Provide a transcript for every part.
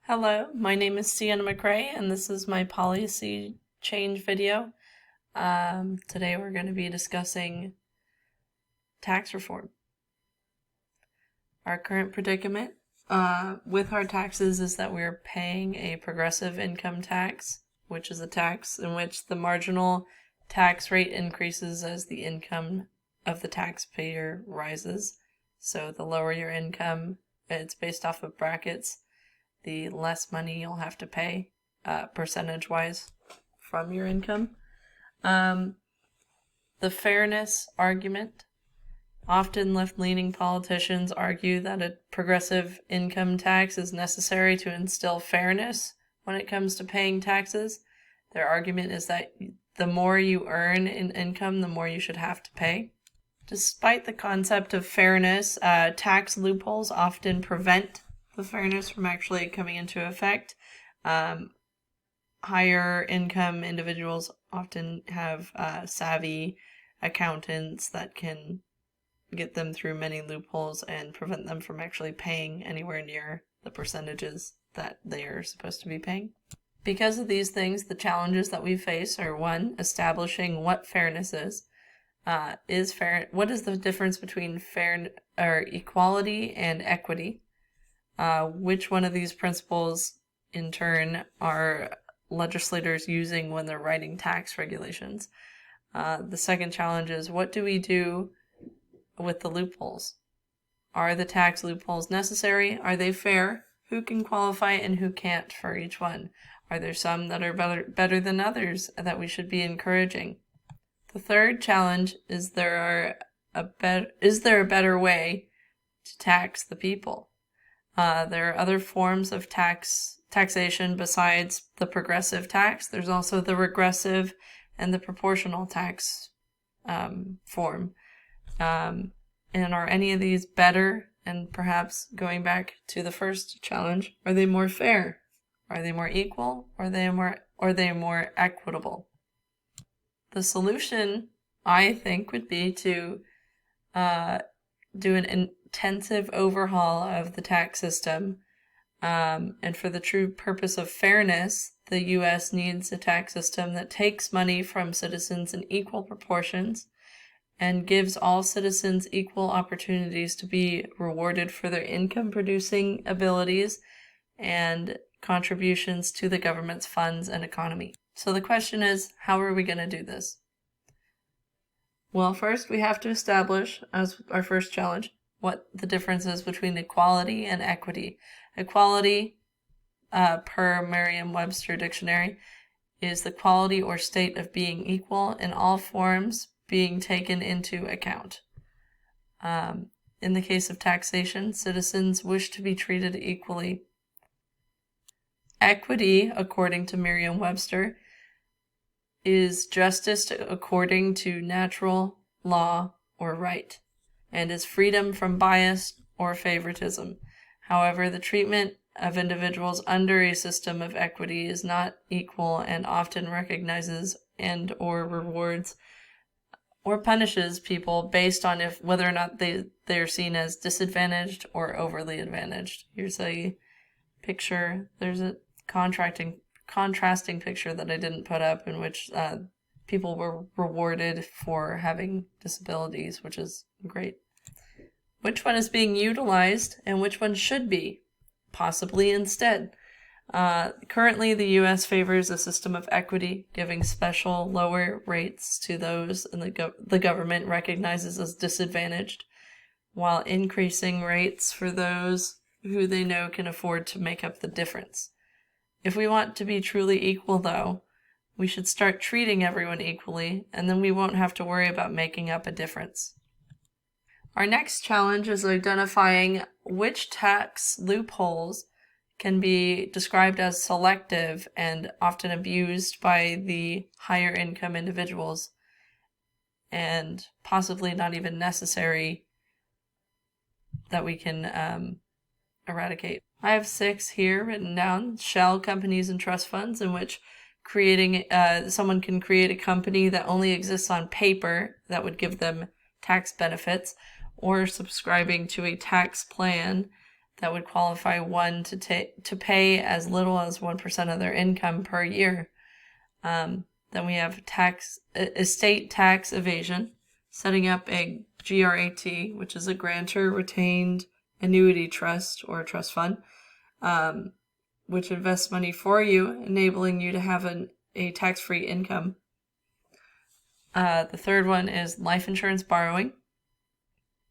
Hello, my name is Sienna McRae, and this is my policy change video. Today we're going to be discussing tax reform. Our current predicament with our taxes is that we're paying a progressive income tax, which is a tax in which the marginal tax rate increases as the income of the taxpayer rises. So the lower your income, it's based off of brackets, the less money you'll have to pay percentage-wise from your income. The fairness argument. Often left-leaning politicians argue that a progressive income tax is necessary to instill fairness when it comes to paying taxes. Their argument is that the more you earn in income, the more you should have to pay. Despite the concept of fairness, tax loopholes often prevent the fairness from actually coming into effect. Higher income individuals often have savvy accountants that can get them through many loopholes and prevent them from actually paying anywhere near the percentages that they are supposed to be paying. Because of these things, the challenges that we face are: one, establishing what fairness is. What is the difference between equality and equity? Which one of these principles, in turn, are legislators using when they're writing tax regulations? The second challenge is, what do we do with the loopholes? Are the tax loopholes necessary? Are they fair? Who can qualify and who can't for each one? Are there some that are better than others that we should be encouraging? The third challenge is, is there a better way to tax the people? There are other forms of taxation besides the progressive tax. There's also the regressive and the proportional tax form. And are any of these better? And perhaps going back to the first challenge, are they more fair? Are they more equal? Are they more equitable? The solution, I think, would be to do an intensive overhaul of the tax system. And for the true purpose of fairness, the U.S. needs a tax system that takes money from citizens in equal proportions and gives all citizens equal opportunities to be rewarded for their income-producing abilities and contributions to the government's funds and economy. So the question is, how are we going to do this? Well, first we have to establish, as our first challenge, what the difference is between equality and equity. Equality, per Merriam-Webster dictionary, is the quality or state of being equal in all forms being taken into account. In the case of taxation, citizens wish to be treated equally. Equity, according to Merriam-Webster, is justice according to natural law or right, and is freedom from bias or favoritism. However, the treatment of individuals under a system of equity is not equal and often recognizes and or rewards or punishes people based on whether or not they're seen as disadvantaged or overly advantaged. Here's a picture. There's a contrasting picture that I didn't put up, in which people were rewarded for having disabilities, which is great. Which one is being utilized and which one should be, possibly instead? Currently, the U.S. favors a system of equity, giving special lower rates to those in the government recognizes as disadvantaged, while increasing rates for those who they know can afford to make up the difference. If we want to be truly equal, though, we should start treating everyone equally, and then we won't have to worry about making up a difference. Our next challenge is identifying which tax loopholes can be described as selective and often abused by the higher income individuals, and possibly not even necessary that we can eradicate. I have 6 here written down: shell companies and trust funds, in which someone can create a company that only exists on paper that would give them tax benefits, or subscribing to a tax plan that would qualify one to pay as little as 1% of their income per year. Then we have estate tax evasion, setting up a GRAT, which is a grantor retained annuity trust or trust fund, which invests money for you, enabling you to have a tax-free income. The third one is life insurance borrowing.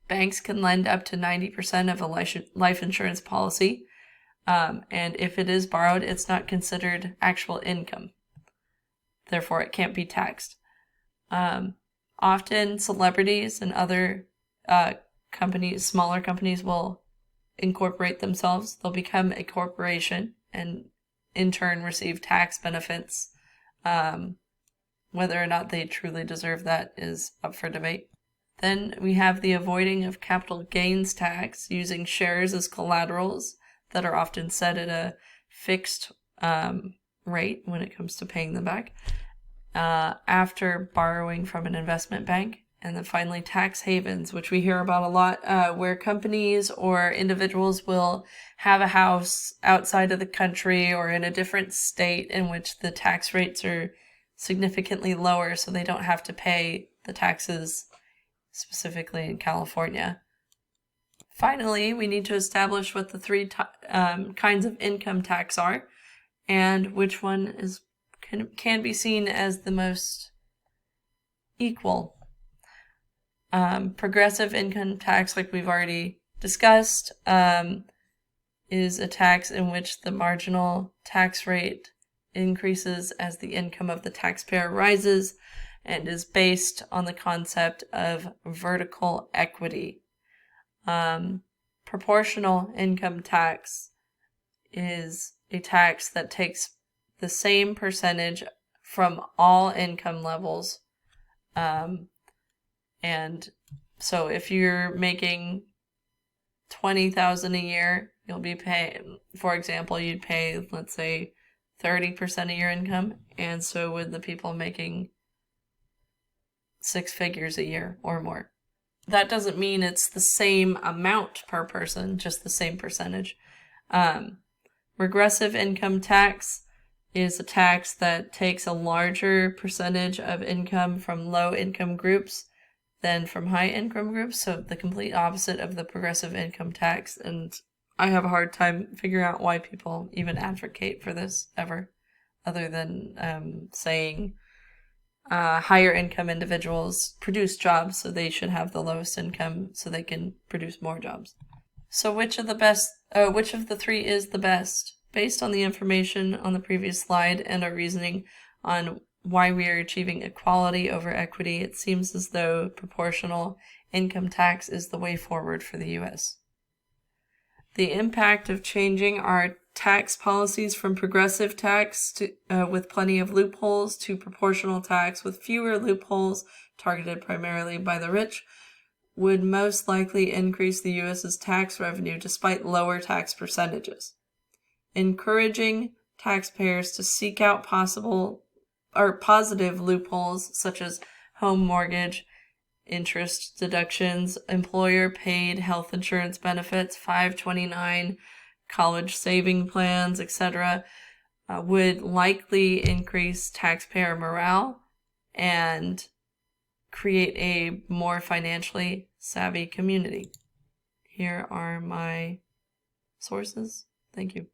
Banks can lend up to 90% of a life insurance policy, and if it is borrowed, it's not considered actual income. Therefore, it can't be taxed. Often, celebrities and other companies, smaller companies, will incorporate themselves. They'll become a corporation and in turn receive tax benefits. Whether or not they truly deserve that is up for debate. Then we have the avoiding of capital gains tax using shares as collaterals that are often set at a fixed rate when it comes to paying them back after borrowing from an investment bank. And then finally, tax havens, which we hear about a lot, where companies or individuals will have a house outside of the country or in a different state in which the tax rates are significantly lower, so they don't have to pay the taxes specifically in California. Finally, we need to establish what the three kinds of income tax are and which one can be seen as the most equal. Progressive income tax, like we've already discussed, is a tax in which the marginal tax rate increases as the income of the taxpayer rises and is based on the concept of vertical equity. Proportional income tax is a tax that takes the same percentage from all income levels. And so if you're making $20,000 a year, you'll be paying, for example, you'd pay, let's say, 30% of your income, and so would the people making 6 figures a year or more. That doesn't mean it's the same amount per person, just the same percentage. Regressive income tax is a tax that takes a larger percentage of income from low income groups than from high income groups, so the complete opposite of the progressive income tax. And I have a hard time figuring out why people even advocate for this ever, other than saying higher income individuals produce jobs, so they should have the lowest income so they can produce more jobs. So which of the three is the best? Based on the information on the previous slide and our reasoning on why we are achieving equality over equity, it seems as though proportional income tax is the way forward for the U.S. The impact of changing our tax policies from progressive tax to, with plenty of loopholes to proportional tax with fewer loopholes targeted primarily by the rich would most likely increase the U.S.'s tax revenue despite lower tax percentages. Encouraging taxpayers to seek out positive loopholes such as home mortgage, interest deductions, employer-paid health insurance benefits, 529, college saving plans, etc., would likely increase taxpayer morale and create a more financially savvy community. Here are my sources. Thank you.